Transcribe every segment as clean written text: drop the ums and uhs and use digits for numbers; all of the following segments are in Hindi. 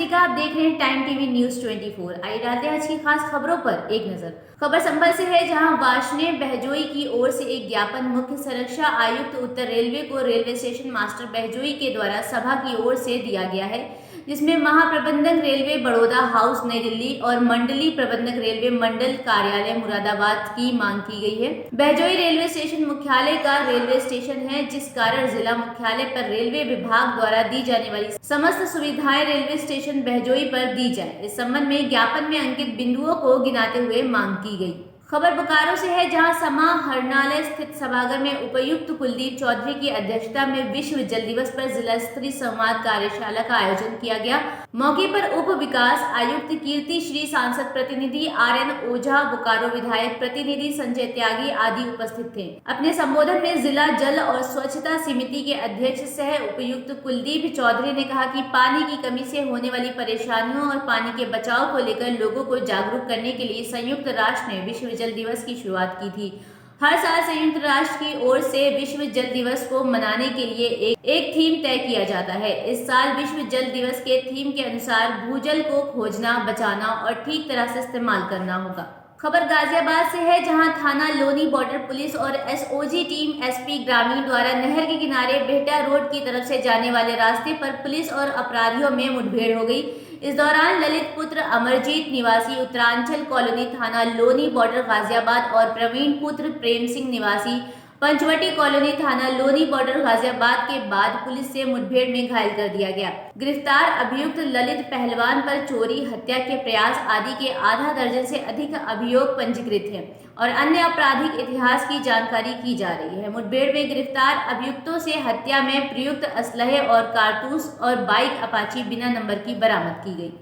सिद्दीका, आप देख रहे हैं टाइम टीवी न्यूज 24। आइए डालते हैं आज की खास खबरों पर एक नजर। खबर संभल से है, जहां वार्ष्णेय बहजोई की ओर से एक ज्ञापन मुख्य संरक्षा आयुक्त उत्तर रेलवे को रेलवे स्टेशन मास्टर बहजोई के द्वारा सभा की ओर से दिया गया है, जिसमें महाप्रबंधक रेलवे बड़ौदा हाउस नई दिल्ली और मंडली प्रबंधक रेलवे मंडल कार्यालय मुरादाबाद की मांग की गई है। बहजोई रेलवे स्टेशन मुख्यालय का रेलवे स्टेशन है, जिस कारण जिला मुख्यालय पर रेलवे विभाग द्वारा दी जाने वाली समस्त सुविधाएं रेलवे स्टेशन बहजोई पर दी जाए। इस संबंध में ज्ञापन में अंकित बिंदुओं को गिनाते हुए मांग की गई। खबर बोकारो से है, जहां समाहरणालय स्थित सभागार में उपायुक्त कुलदीप चौधरी की अध्यक्षता में विश्व जल दिवस पर जिला स्तरीय संवाद कार्यशाला का आयोजन किया गया। मौके पर उप विकास आयुक्त कीर्ति श्री, सांसद प्रतिनिधि RN ओझा, बोकारो विधायक प्रतिनिधि संजय त्यागी आदि उपस्थित थे। अपने संबोधन में जिला जल और स्वच्छता समिति के अध्यक्ष सह उपायुक्त कुलदीप चौधरी ने कहा कि पानी की कमी से होने वाली परेशानियों और पानी के बचाव को लेकर लोगों को जागरूक करने के लिए संयुक्त राष्ट्र ने विश्व जल दिवस की शुरुआत की थी। हर साल संयुक्त राष्ट्र की ओर से विश्व जल दिवस को मनाने के लिए एक थीम तय किया जाता है। इस साल विश्व जल दिवस के थीम के अनुसार भूजल को खोजना, बचाना और ठीक तरह से इस्तेमाल करना होगा। खबर गाजियाबाद से है, जहां थाना लोनी बॉर्डर पुलिस और SOG टीम SP ग्रामीण द्वारा नहर के किनारे बेहटा रोड की तरफ से जाने वाले रास्ते पर पुलिस और अपराधियों में मुठभेड़ हो गई। इस दौरान ललित पुत्र अमरजीत निवासी उत्तरांचल कॉलोनी थाना लोनी बॉर्डर गाजियाबाद और प्रवीण पुत्र प्रेम सिंह निवासी पंचवटी कॉलोनी थाना लोनी बॉर्डर गाजियाबाद के बाद पुलिस से मुठभेड़ में घायल कर दिया गया। गिरफ्तार अभियुक्त ललित पहलवान पर चोरी, हत्या के प्रयास आदि के आधा दर्जन से अधिक अभियोग पंजीकृत हैं और अन्य आपराधिक इतिहास की जानकारी की जा रही है। मुठभेड़ में गिरफ्तार अभियुक्तों से हत्या में प्रयुक्त असलहे और कारतूस और बाइक अपाची बिना नंबर की बरामद की गई।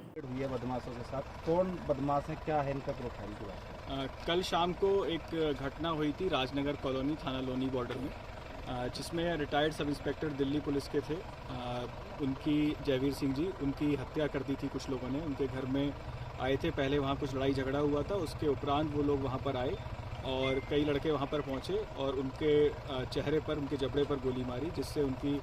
बदमाशों के साथ कौन बदमाश है, क्या है इनका प्रोफाइल की बात? कल शाम को एक घटना हुई थी राजनगर कॉलोनी थाना लोनी बॉर्डर में, जिसमें retired sub inspector Delhi police के थे। उनकी जयवीर सिंह जी, उनकी हत्या कर दी थी कुछ लोगों ने। उनके घर में आए थे, पहले वहाँ कुछ लड़ाई झगड़ा हुआ था, उसके उपरांत वो लोग वहाँ पर आए और कई लड़के वहाँ पर पहुँचे और उनके चेहरे पर, उनके जबड़े पर गोली मारी, जिससे उनकी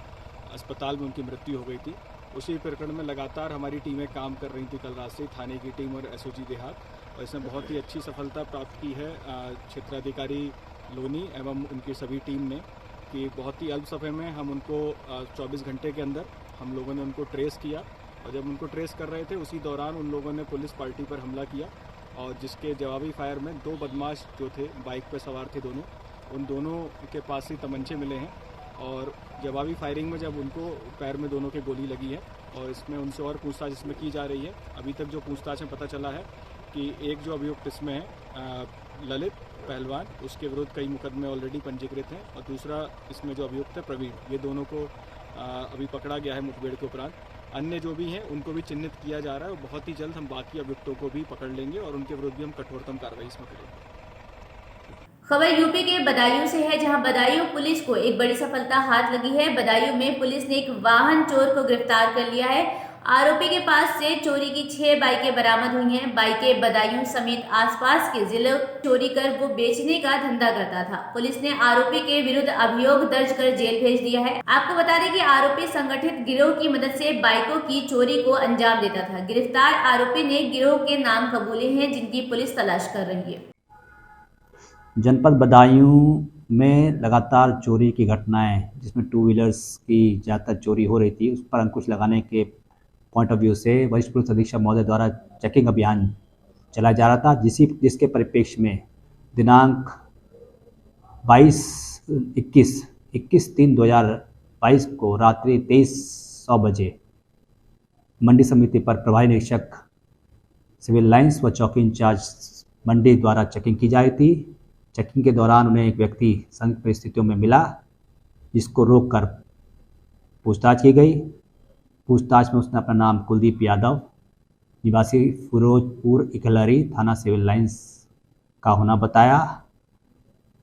अस्पताल में उनकी मृत्यु हो गई थी। उसी प्रकरण में लगातार हमारी टीमें काम कर रही थी कल रात से, थाने की टीम और SOG देहात, और इसने बहुत ही अच्छी सफलता प्राप्त की है क्षेत्राधिकारी लोनी एवं उनकी सभी टीम ने, कि बहुत ही अल्प समय में हम उनको 24 घंटे के अंदर हम लोगों ने उनको ट्रेस किया। और जब उनको ट्रेस कर रहे थे उसी दौरान उन लोगों ने पुलिस पार्टी पर हमला किया और जिसके जवाबी फायर में 2 बदमाश जो थे, बाइक पर सवार थे दोनों, उन दोनों के पास से तमंचे मिले हैं और जवाबी फायरिंग में जब उनको पैर में दोनों के गोली लगी है और इसमें उनसे और पूछताछ इसमें की जा रही है। अभी तक जो पूछताछ में पता चला है कि एक जो अभियुक्त इसमें है ललित पहलवान, उसके विरुद्ध कई मुकदमे ऑलरेडी पंजीकृत हैं, और दूसरा इसमें जो अभियुक्त है प्रवीण, ये दोनों को अभी पकड़ा गया है मुठभेड़ के उपरांत। अन्य जो भी हैं उनको भी चिन्हित किया जा रहा है और बहुत ही जल्द हम बाकी अभियुक्तों को भी पकड़ लेंगे और उनके विरुद्ध भी हम कठोरतम कार्रवाई इसमें करेंगे। खबर यूपी के बदायूं से है, जहां बदायूं पुलिस को एक बड़ी सफलता हाथ लगी है। बदायूं में पुलिस ने एक वाहन चोर को गिरफ्तार कर लिया है। आरोपी के पास से चोरी की 6 बाइकें बरामद हुई हैं। बाइकें बदायूं समेत आसपास के जिलों चोरी कर वो बेचने का धंधा करता था। पुलिस ने आरोपी के विरुद्ध अभियोग दर्ज कर जेल भेज दिया है। आपको बता दें कि आरोपी संगठित गिरोह की मदद से बाइकों की चोरी को अंजाम देता था। गिरफ्तार आरोपी ने गिरोह के नाम कबूले हैं, जिनकी पुलिस तलाश कर रही है। जनपद बदायूं में लगातार चोरी की घटनाएं, जिसमें 2 व्हीलर्स की ज़्यादातर चोरी हो रही थी, उस पर अंकुश लगाने के पॉइंट ऑफ व्यू से वरिष्ठ पुलिस अधीक्षक महोदय द्वारा चेकिंग अभियान चलाया जा रहा था, जिसके परिप्रेक्ष्य में दिनांक 21/3/2022 को रात्रि 23:00 बजे मंडी समिति पर प्रभारी निरीक्षक सिविल लाइंस व चौकी इंचार्ज मंडी द्वारा चेकिंग की जा रही थी। चेकिंग के दौरान उन्हें एक व्यक्ति संदिग्ध परिस्थितियों में मिला, जिसको रोककर पूछताछ की गई। पूछताछ में उसने अपना नाम कुलदीप यादव, निवासी फिरोजपुर इकलरी, थाना सिविल लाइंस का होना बताया।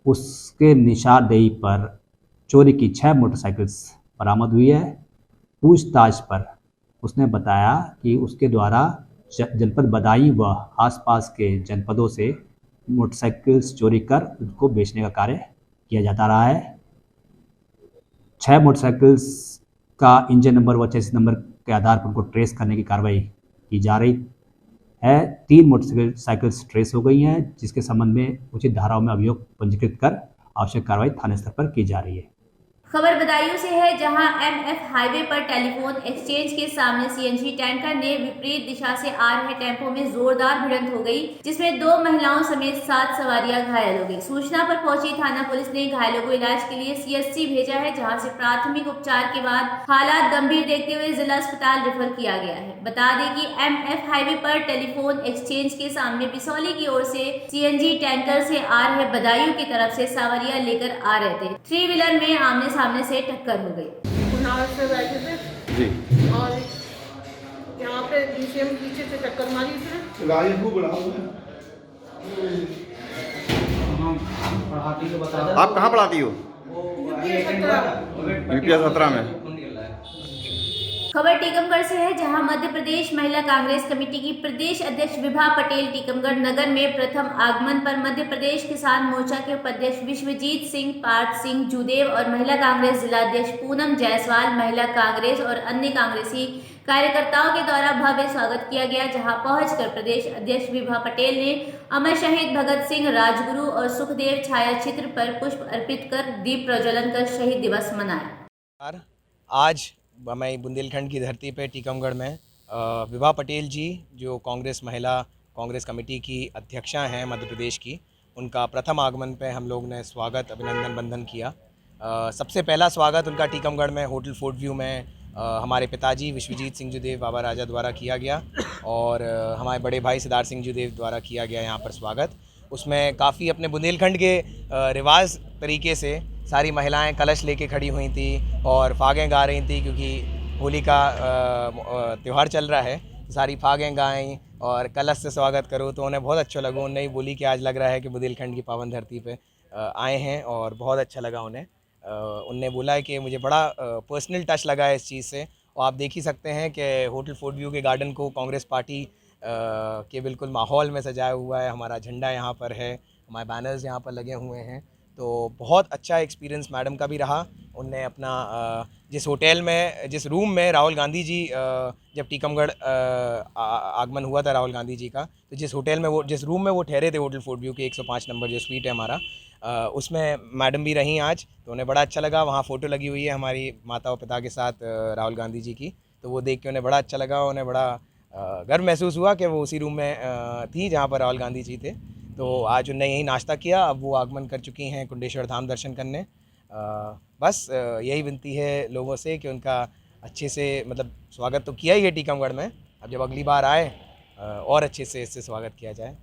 उसके निशानदेही पर चोरी की 6 मोटरसाइकिल्स बरामद हुई है। पूछताछ पर उसने बताया कि उसके द्वारा जनपद बदायूं व आसपास के जनपदों से मोटरसाइकिल्स चोरी कर उनको बेचने का कार्य किया जाता रहा है। 6 मोटरसाइकिल्स का इंजन नंबर व चेसिस नंबर के आधार पर उनको ट्रेस करने की कार्रवाई की जा रही है। 3 मोटरसाइकिल्स ट्रेस हो गई हैं, जिसके संबंध में उचित धाराओं में अभियोग पंजीकृत कर आवश्यक कार्रवाई थाने स्तर पर की जा रही है। खबर बदायूं से है, जहां एमएफ हाईवे पर टेलीफोन एक्सचेंज के सामने सीएनजी टैंकर ने विपरीत दिशा से आ रहे टेम्पो में जोरदार भिड़ंत हो गई, जिसमें 2 महिलाओं समेत 7 सवारियां घायल हो गई। सूचना पर पहुंची थाना पुलिस ने घायलों को इलाज के लिए सीएचसी भेजा है, जहां से प्राथमिक उपचार के बाद हालात गंभीर देखते हुए जिला अस्पताल रेफर किया गया है। बता दें कि एमएफ हाईवे पर टेलीफोन एक्सचेंज के सामने बिसौली की ओर से सीएनजी टैंकर से आ रहे बदायूं की तरफ से सवारियां लेकर आ रहे थे। 3 व्हीलर में आमने सामने से टक्कर हो गई। कुनाल से बैठे थे जी, और यहाँ पे डीसीएम पीछे से टक्कर मारी इसने। गाड़ी को बुलाओ। आप कहाँ पढ़ाती हो? यूपीएस 17 में। खबर टीकमगढ़ से है, जहां मध्य प्रदेश महिला कांग्रेस कमेटी की प्रदेश अध्यक्ष विभा पटेल टीकमगढ़ नगर में प्रथम आगमन पर मध्य प्रदेश किसान मोर्चा के उपाध्यक्ष विश्वजीत सिंह, पार्थ सिंह जूदेव और महिला कांग्रेस जिलाध्यक्ष पूनम जायसवाल, महिला कांग्रेस और अन्य कांग्रेसी कार्यकर्ताओं के द्वारा भव्य स्वागत किया गया। जहां पहुंचकर प्रदेश अध्यक्ष विभा पटेल ने अमर शहीद भगत सिंह, राजगुरु और सुखदेव छाया चित्र पर पुष्प अर्पित कर दीप प्रज्वलन कर शहीद दिवस मनाया। आज मैं बुंदेलखंड की धरती पे टीकमगढ़ में विभा पटेल जी, जो महिला कांग्रेस कमेटी की अध्यक्षा हैं मध्य प्रदेश की, उनका प्रथम आगमन पे हम लोग ने स्वागत अभिनंदन बंधन किया। सबसे पहला स्वागत उनका टीकमगढ़ में होटल फोर्ट व्यू में हमारे पिताजी विश्वजीत सिंह जुदेव बाबा राजा द्वारा किया गया और हमारे बड़े भाई सिद्धार्थ सिंह जुदेव द्वारा किया गया यहाँ पर स्वागत। उसमें काफ़ी अपने बुंदेलखंड के रिवाज तरीके से सारी महिलाएं कलश लेके खड़ी हुई थी और फागें गा रही थी, क्योंकि होली का त्यौहार चल रहा है। सारी फागें गाएं और कलश से स्वागत करो, तो उन्हें बहुत अच्छा लगा। उन्हें बोली कि आज लग रहा है कि बुंदेलखंड की पावन धरती पे आए हैं और बहुत अच्छा लगा उन्हें। उनने बोला है कि मुझे बड़ा पर्सनल टच लगा है इस चीज़ से। और आप देख ही सकते हैं कि होटल फोर्ट व्यू के गार्डन को कांग्रेस पार्टी के बिल्कुल माहौल में सजाया हुआ है। हमारा झंडा यहाँ पर है, हमारे बैनर्स यहाँ पर लगे हुए हैं। तो बहुत अच्छा एक्सपीरियंस मैडम का भी रहा। उनने अपना जिस होटल में, जिस रूम में राहुल गांधी जी जब टीकमगढ़ आगमन हुआ था राहुल गांधी जी का, तो जिस होटल में वो, जिस रूम में वो ठहरे थे होटल फोर्ट व्यू के 105 नंबर जो स्वीट है हमारा, उसमें मैडम भी रहीं आज। तो उन्हें बड़ा अच्छा लगा। वहाँ फ़ोटो लगी हुई है हमारी माता और पिता के साथ राहुल गांधी जी की, तो वो देख के उन्हें बड़ा अच्छा लगा। उन्हें बड़ा गर्व महसूस हुआ कि वो उसी रूम में थी जहाँ पर राहुल गांधी जी थे। तो आज उन्हें यही नाश्ता किया। अब वो आगमन कर चुकी हैं कुंडेश्वर धाम दर्शन करने। बस यही विनती है लोगों से कि उनका अच्छे से मतलब स्वागत तो किया ही है टीकमगढ़ में, अब जब अगली बार आए और अच्छे से इससे स्वागत किया जाए।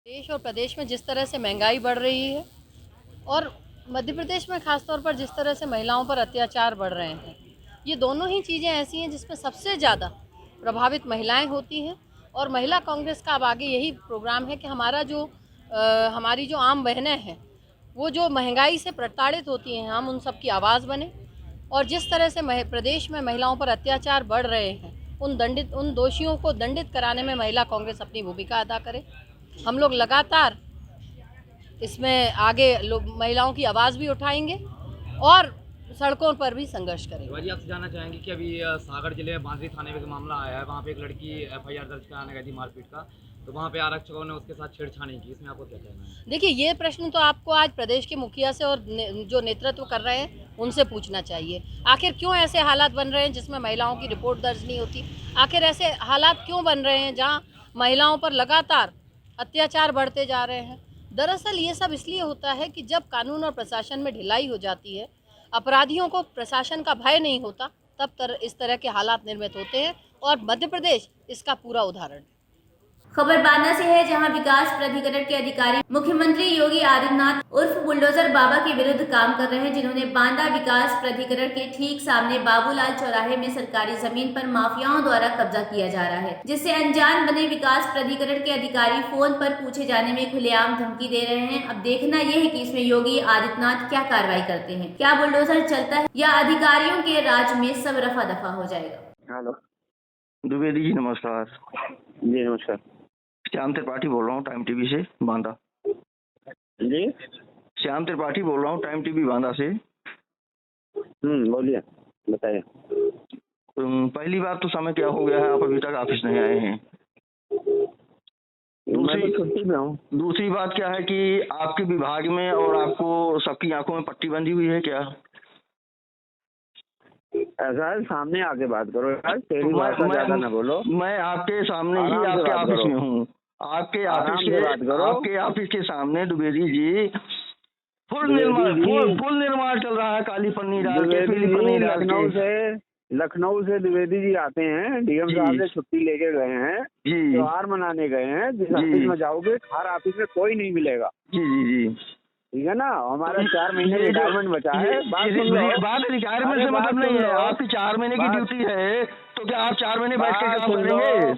देश और प्रदेश में जिस तरह से महंगाई बढ़ रही है और मध्य प्रदेश में खासतौर पर जिस तरह से महिलाओं पर अत्याचार बढ़ रहे हैं, ये दोनों ही चीज़ें ऐसी हैं जिसमें सबसे ज़्यादा प्रभावित महिलाएं होती हैं। और महिला कांग्रेस का अब आगे यही प्रोग्राम है कि हमारी जो आम बहनें हैं वो जो महंगाई से प्रताड़ित होती हैं, हम उन सब की आवाज़ बने। और जिस तरह से प्रदेश में महिलाओं पर अत्याचार बढ़ रहे हैं, उन दोषियों को दंडित कराने में महिला कांग्रेस अपनी भूमिका अदा करे। हम लोग लगातार इसमें आगे महिलाओं की आवाज़ भी उठाएंगे और सड़कों पर भी संघर्ष करेंगे। शिवाजी, आपसे जानना चाहेंगे कि अभी सागर जिले में बांसरी थाने में एक मामला आया है, वहाँ पे एक लड़की FIR दर्ज कराने गई थी मारपीट का, तो वहाँ पे आरक्षकों ने उसके साथ छेड़छाड़ी की, इसमें आपको क्या कहना है? देखिए, ये प्रश्न तो आपको आज प्रदेश के मुखिया से और जो नेतृत्व कर रहे हैं उनसे पूछना चाहिए। आखिर क्यों ऐसे हालात बन रहे हैं जिसमें महिलाओं की रिपोर्ट दर्ज नहीं होती? आखिर ऐसे हालात क्यों बन रहे हैं जहाँ महिलाओं पर लगातार अत्याचार बढ़ते जा रहे हैं? दरअसल ये सब इसलिए होता है कि जब कानून और प्रशासन में ढिलाई हो जाती है, अपराधियों को प्रशासन का भय नहीं होता, तब इस तरह के हालात निर्मित होते हैं और मध्य प्रदेश इसका पूरा उदाहरण है। खबर बांदा से है, जहां विकास प्राधिकरण के अधिकारी मुख्यमंत्री योगी आदित्यनाथ उर्फ बुलडोजर बाबा के विरुद्ध काम कर रहे हैं, जिन्होंने बांदा विकास प्राधिकरण के ठीक सामने बाबूलाल चौराहे में सरकारी जमीन पर माफियाओं द्वारा कब्जा किया जा रहा है, जिससे अनजान बने विकास प्राधिकरण के अधिकारी फोन पर पूछे जाने में खुलेआम धमकी दे रहे हैं। अब देखना यह है कि इसमें योगी आदित्यनाथ क्या कार्रवाई करते हैं। क्या बुलडोजर चलता है या अधिकारियों के राज में सब रफा दफा हो जाएगा? हेलो द्विवेदी जी, नमस्कार। जी नमस्कार। श्याम त्रिपाठी बोल रहा हूँ, टाइम टीवी से बांदा। जी, श्याम त्रिपाठी बोल रहा हूँ, टाइम टीवी बांदा से। बोलिए, बताइए। पहली बात तो समय क्या हो गया है, आप अभी तक ऑफिस नहीं आए हैं। मैं तो छुट्टी पे हूँ। दूसरी बात क्या है कि आपके विभाग में और आपको सबकी आंखों में पट्टी बंधी हुई है क्या? ऐसा है, सामने आके बात करो यार, तेरी भाषा ज्यादा ना बोलो। मैं आपके सामने ही आराम से आपके बात ऑफिस करो। में हूँ। आपके आराम ऑफिस से बात करो। आपके ऑफिस के सामने द्विवेदी जी फुल निर्माण चल रहा है, काली पन्नी डाल के, पीली पन्नी डाल के। लखनऊ से द्विवेदी जी आते हैं, डीएम साहब से छुट्टी लेके गए हैं, त्योहार मनाने गए हैं। जिस ऑफिस में जाओगे हर ऑफिस में कोई नहीं मिलेगा। जी जी जी, ठीक है ना। हमारा 4 महीने रिटायरमेंट बचा है। बात रिटायरमेंट से मतलब नहीं है, आपकी 4 महीने की ड्यूटी है, तो क्या आप 4 महीने बैठ के काम करेंगे?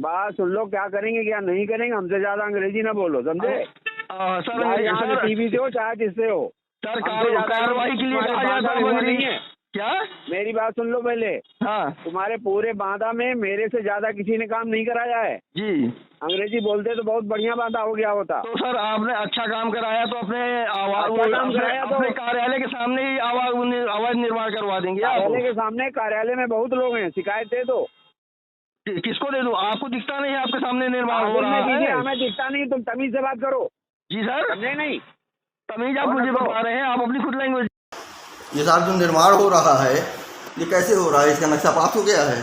बात सुन लो, क्या करेंगे क्या नहीं करेंगे, हमसे ज्यादा अंग्रेजी ना बोलो, समझे। सर टीवी से हो चाहे जिससे हो, सर कार्रवाई के लिए कहा जाता है क्या? मेरी बात सुन लो पहले। हाँ, तुम्हारे पूरे बांदा में मेरे से ज्यादा किसी ने काम नहीं कराया है जी। अंग्रेजी बोलते तो बहुत बढ़िया बांदा हो गया होता। तो सर आपने अच्छा काम कराया तो अपने अपने कार्यालय के सामने ही आवाज निर्माण करवा देंगे। कार्यालय के सामने, कार्यालय में बहुत लोग हैं, शिकायत दे दो। किसको दे दूं? आपको दिखता नहीं है आपके सामने निर्माण हो रहा है? हमें दिखता नहीं, तुम तमीज से बात करो। जी सर, समझे नहीं? तमीज आप मुझे बता रहे हैं, आप अपनी खुद लैंग्वेज। ये साहब जो निर्माण हो रहा है ये कैसे हो रहा है? इसका नक्शा पास हो गया है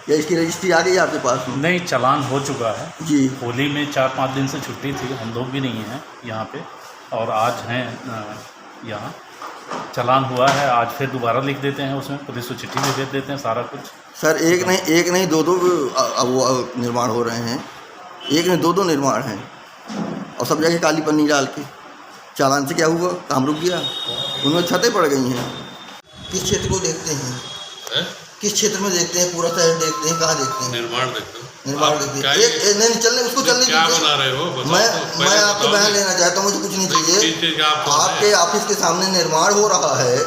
या इसकी रजिस्ट्री आ गई आपके पास? नहीं, चालान हो चुका है जी। होली में 4-5 दिन से छुट्टी थी, हम लोग भी नहीं हैं यहाँ पे, और आज हैं यहाँ। चालान हुआ है, आज फिर दोबारा लिख देते हैं, उसमें पुलिस को चिट्ठी भी भेज देते हैं, सारा कुछ। सर एक नहीं 2 निर्माण हो रहे हैं, एक नहीं 2 निर्माण हैं, और सब जगह काली पन्नी डाल के। चालान से क्या हुआ? काम रुक गया, उनमें छतें पड़ गई हैं। किस क्षेत्र को देखते हैं? किस क्षेत्र में देखते हैं? पूरा शहर देखते हैं? कहाँ देखते हैं? निर्माण देखते हैं। नहीं चलने, उसको चलने क्या बना रहे हो? मैं आपको बयान लेना चाहता हूँ, मुझे कुछ नहीं चाहिए। आपके ऑफिस के सामने निर्माण हो रहा है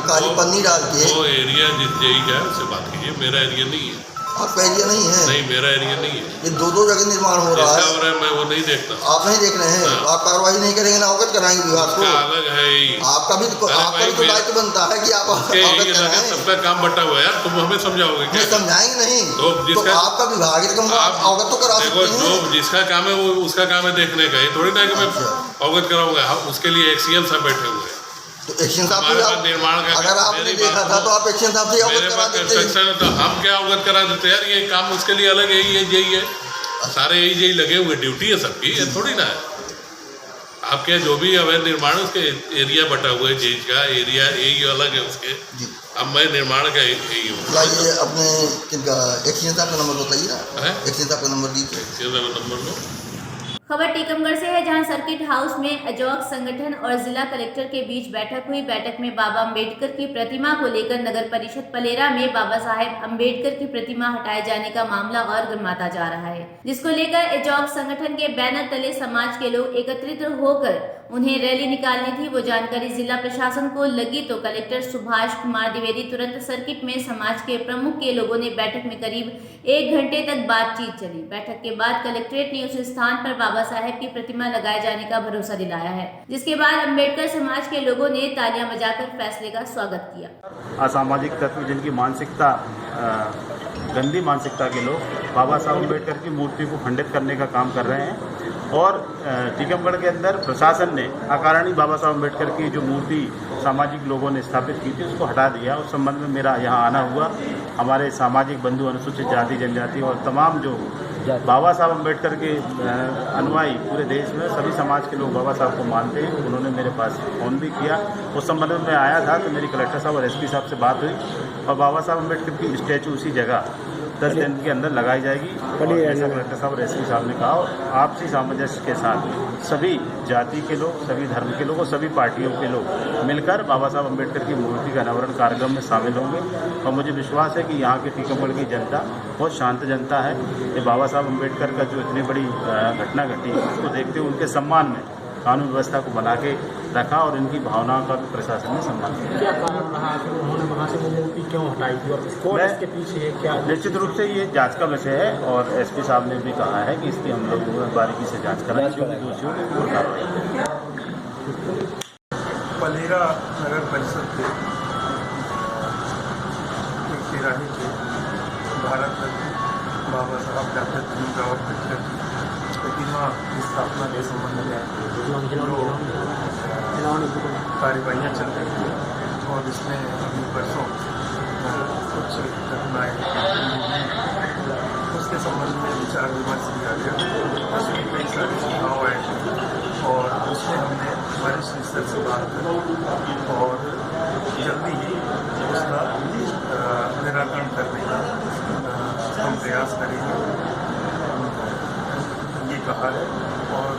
काली पन्नी डाल के। वो एरिया यही है, उससे बात कीजिए। मेरा एरिया नहीं है। आपका एरिया नहीं है? नहीं, मेरा एरिया नहीं है। ये 2 जगह निर्माण हो रहा है, मैं वो नहीं देखता। आप नहीं देख रहे हैं? आप कार्रवाई नहीं करेंगे ना अवगत कराएंगे विभाग को? अलग है ही। आपका भी तो दायित्व बनता है कि आप अवगत कराएं। सबका काम बटा हुआ है यार, तुम हमें समझाओगे क्या? समझाएंगे नहीं तो आपका विभाग है, अवगत तो करा सकते हैं। जो जिसका काम है वो उसका काम है देखने का, ये थोड़ी ना कि मैं अवगत कराऊंगा। उसके लिए एक्सीएम साहब बैठे हुए हैं। तो एक्शन साहब निर्माण का अगर आपने देखा था तो आप एक्शन साहब से अवगत करा देते। तो हम क्या अवगत करा देते यार? ये काम उसके लिए अलग यही है, सारे यही लगे हुए, ड्यूटी है सबकी, ये थोड़ी ना है। आपके जो भी अवैध निर्माण है उसके एरिया बटा हुआ है, जेज का एरिया यही अलग है उसके। अब मैं निर्माण का यही हूँ। बताइए अपने किनका एक्शन साहब का नंबर बताइए ना। एक्शन साहब का नंबर दीजिए। नंबर लो। खबर टीकमगढ़ से है, जहां सर्किट हाउस में अजॉक संगठन और जिला कलेक्टर के बीच बैठक हुई। बैठक में बाबा अम्बेडकर की प्रतिमा को लेकर नगर परिषद पलेरा में बाबा साहेब अम्बेडकर की प्रतिमा हटाए जाने का मामला और गर्माता जा रहा है, जिसको लेकर अजॉक संगठन के बैनर तले समाज के लोग एकत्रित होकर उन्हें रैली निकालनी थी। वो जानकारी जिला प्रशासन को लगी तो कलेक्टर सुभाष कुमार द्विवेदी तुरंत सर्किट में समाज के प्रमुख के लोगों ने बैठक में करीब 1 घंटे तक बातचीत चली। बैठक के बाद कलेक्ट्रेट ने उस स्थान पर बाबा साहेब की प्रतिमा लगाए जाने का भरोसा दिलाया है, जिसके बाद अम्बेडकर समाज के लोगों ने तालियां बजाकर फैसले का स्वागत किया। असामाजिक तत्व जिनकी मानसिकता गंदी मानसिकता के लोग बाबा साहब अम्बेडकर की मूर्ति को खंडित करने का काम कर रहे हैं, और टीकमगढ़ के अंदर प्रशासन ने अकारण बाबा साहब अम्बेडकर की जो मूर्ति सामाजिक लोगों ने स्थापित की थी उसको हटा दिया। उस संबंध में मेरा यहाँ आना हुआ। हमारे सामाजिक बंधु, अनुसूचित जाति जनजाति और तमाम जो बाबा साहब अम्बेडकर के अनुयायी पूरे देश में सभी समाज के लोग बाबा साहब को मानते हैं, उन्होंने मेरे पास फ़ोन भी किया। उस संबंध में मैं आया था तो मेरी कलेक्टर साहब और एसपी साहब से बात हुई, और बाबा साहब अम्बेडकर की स्टैचू उसी जगह 10 दिन के अंदर लगाई जाएगी। ऐसा कलेक्टर साहब और एसपी साहब ने कहा, और आपसी सामंजस्य के साथ सभी जाति के लोग, सभी धर्म के लोग और सभी पार्टियों के लोग मिलकर बाबा साहब अम्बेडकर की मूर्ति का अनावरण कार्यक्रम में शामिल होंगे। और मुझे विश्वास है कि यहाँ के टीकमगढ़ की जनता बहुत शांत जनता है। ये बाबा साहब अम्बेडकर का जो इतनी बड़ी घटना घटी उसको देखते हुए उनके सम्मान में कानून व्यवस्था को बना के रखा और इनकी भावनाओं का प्रशासन ने सम्मान किया। क्या कारण रहा कि उन्होंने वहाँ से वो मूर्ति क्यों हटाई थी और कौन इसके पीछे है? क्या निश्चित रूप से ये जांच का विषय है, और एसपी साहब ने भी कहा है कि इसकी हम लोग बारीकी से जांच कराएंगे, दोषियों की पूर्ण कार्रवाई। पलेरा नगर परिषद के तिराहे के भारत बाबा साहब डॉक्टर भीमराव अम्बेडकर की प्रतिमा की स्थापना के संबंध में जो कार्यवाहियाँ चल रही थी और इसमें अभी परसों कुछ घटनाएँ उसके संबंध में विचार विमर्श किया गया। उसमें कई सारे सुझाव आए और उसमें हमने वरिष्ठ स्तर से बात की और जल्दी ही उसका निराकरण करने का हम प्रयास करेंगे, ये कहा है। और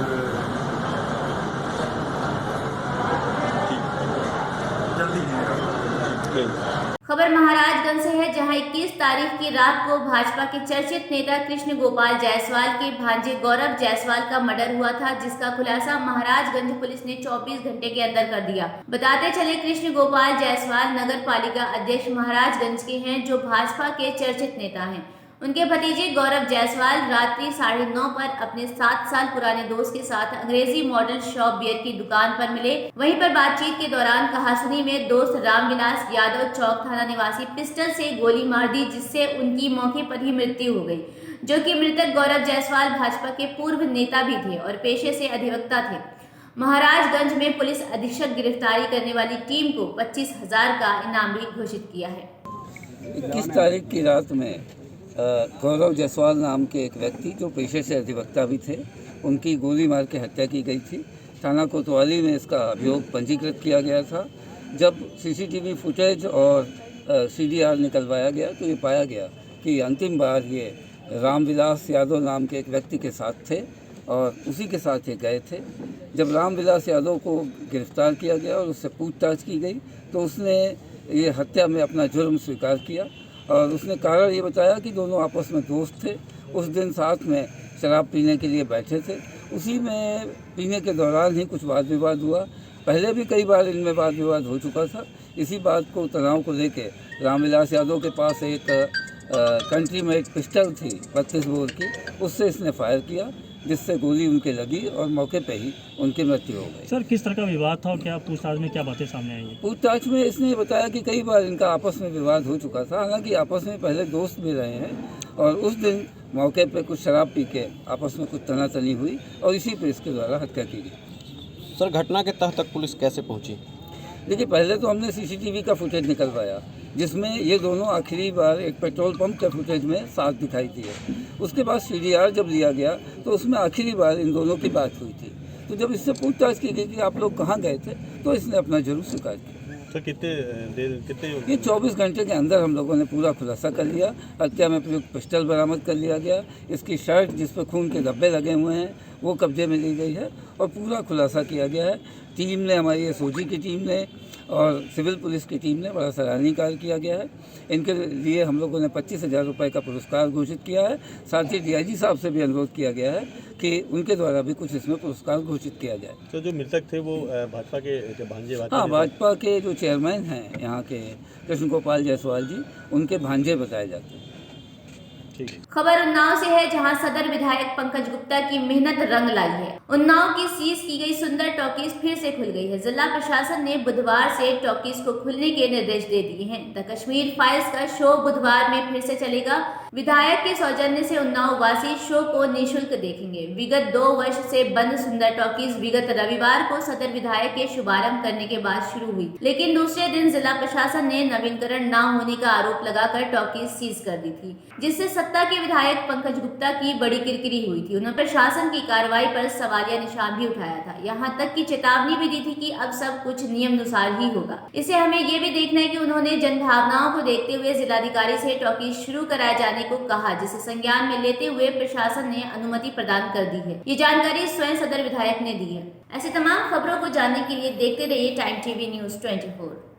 जल्दी ही निराकरण। खबर महाराजगंज से है, जहां 21 तारीख की रात को भाजपा के चर्चित नेता कृष्ण गोपाल जायसवाल के भांजे गौरव जायसवाल का मर्डर हुआ था, जिसका खुलासा महाराजगंज पुलिस ने 24 घंटे के अंदर कर दिया। बताते चले कृष्ण गोपाल जायसवाल नगर पालिका अध्यक्ष महाराजगंज के हैं, जो भाजपा के चर्चित नेता हैं। उनके भतीजे गौरव जायसवाल रात्रि 9:30 पर अपने 7 साल पुराने दोस्त के साथ अंग्रेजी मॉडल शॉप बियर की दुकान पर मिले। वहीं पर बातचीत के दौरान कहासुनी में दोस्त रामविलास यादव चौक थाना निवासी पिस्टल से गोली मार दी, जिससे उनकी मौके पर ही मृत्यु हो गई। जो कि मृतक गौरव जायसवाल भाजपा के पूर्व नेता भी थे और पेशे से अधिवक्ता थे। महाराजगंज में पुलिस अधीक्षक गिरफ्तारी करने वाली टीम को 25,000 का इनाम भी घोषित किया है। 21 तारीख की रात में गौरव जायसवाल नाम के एक व्यक्ति जो पेशे से अधिवक्ता भी थे, उनकी गोली मार के हत्या की गई थी। थाना कोतवाली में इसका अभियोग पंजीकृत किया गया था। जब सीसीटीवी फुटेज और सीडीआर निकलवाया गया तो ये पाया गया कि अंतिम बार ये रामविलास यादव नाम के एक व्यक्ति के साथ थे और उसी के साथ ये गए थे। जब रामविलास यादव को गिरफ्तार किया गया और उससे पूछताछ की गई तो उसने ये हत्या में अपना जुर्म स्वीकार किया और उसने कारण ये बताया कि दोनों आपस में दोस्त थे। उस दिन साथ में शराब पीने के लिए बैठे थे। उसी में पीने के दौरान ही कुछ वाद विवाद हुआ। पहले भी कई बार इनमें वाद विवाद हो चुका था। इसी बात को तनाव को लेके रामविलास यादव के पास एक कंट्री में एक पिस्टल थी 32 बोर की, उससे इसने फायर किया, जिससे गोली उनके लगी और मौके पे ही उनकी मृत्यु हो गई। सर, किस तरह का विवाद था और क्या पूछताछ में क्या बातें सामने आई? पूछताछ में इसने बताया कि कई बार इनका आपस में विवाद हो चुका था, हालांकि आपस में पहले दोस्त भी रहे हैं और उस दिन मौके पे कुछ शराब पी के आपस में कुछ तनातनी हुई और इसी पे इसके द्वारा हत्या की गई। सर, घटना के तह तक पुलिस कैसे पहुंची? देखिए, पहले तो हमने सीसीटीवी का फुटेज निकलवाया, जिसमें ये दोनों आखिरी बार एक पेट्रोल पंप के फुटेज में साथ दिखाई दिए। उसके बाद सीडीआर जब लिया गया तो उसमें आखिरी बार इन दोनों की बात हुई थी। तो जब इससे पूछताछ की गई कि आप लोग कहाँ गए थे, तो इसने अपना जुर्म स्वीकार किया। तो कितने ये 24 घंटे के अंदर हम लोगों ने पूरा खुलासा कर लिया। हत्या में प्रयुक्त पिस्टल बरामद कर लिया गया। इसकी शर्ट जिस पर खून के धब्बे लगे हुए हैं वो कब्जे में ली गई है और पूरा खुलासा किया गया है। टीम ने, हमारी एसओजी की टीम ने और सिविल पुलिस की टीम ने बड़ा सराहनीय कार्य किया गया है। इनके लिए हम लोगों ने 25,000 रुपये का पुरस्कार घोषित किया है। साथ ही डीआईजी साहब से भी अनुरोध किया गया है कि उनके द्वारा भी कुछ इसमें पुरस्कार घोषित किया जाए। तो जो मृतक थे वो भाजपा के भांजे? हाँ, भाजपा के जो चेयरमैन हैं यहाँ के कृष्ण गोपाल जायसवाल जी, उनके भांजे बताए जाते हैं। खबर उन्नाव से है, जहां सदर विधायक पंकज गुप्ता की मेहनत रंग लाई है। उन्नाव की सीज की गई सुंदर टॉकीज फिर से खुल गई है। जिला प्रशासन ने बुधवार से टॉकीज को खुलने के निर्देश दे दिए हैं। द कश्मीर फाइल्स का शो बुधवार में फिर से चलेगा। विधायक के सौजन्य से उन्नाव वासी शो को निःशुल्क देखेंगे। विगत 2 वर्ष से बंद सुंदर टॉकीज विगत रविवार को सदर विधायक के शुभारंभ करने के बाद शुरू हुई, लेकिन दूसरे दिन जिला प्रशासन ने नवीनकरण न होने का आरोप लगाकर टॉकीज सीज कर दी थी, जिससे सत्ता के विधायक पंकज गुप्ता की बड़ी किरकिरी हुई थी। उन्होंने प्रशासन की कार्रवाई पर सवालिया निशान भी उठाया था। यहाँ तक की चेतावनी भी दी थी कि अब सब कुछ नियम अनुसार ही होगा। इसे हमें ये भी देखना है कि उन्होंने जनभावनाओं को देखते हुए जिलाधिकारी से टॉकीज शुरू कराए जाने को कहा, जिसे संज्ञान में लेते हुए प्रशासन ने अनुमति प्रदान कर दी है। ये जानकारी स्वयं सदर विधायक ने दी है। ऐसे तमाम खबरों को जानने के लिए देखते रहिए टाइम टीवी न्यूज़ 24।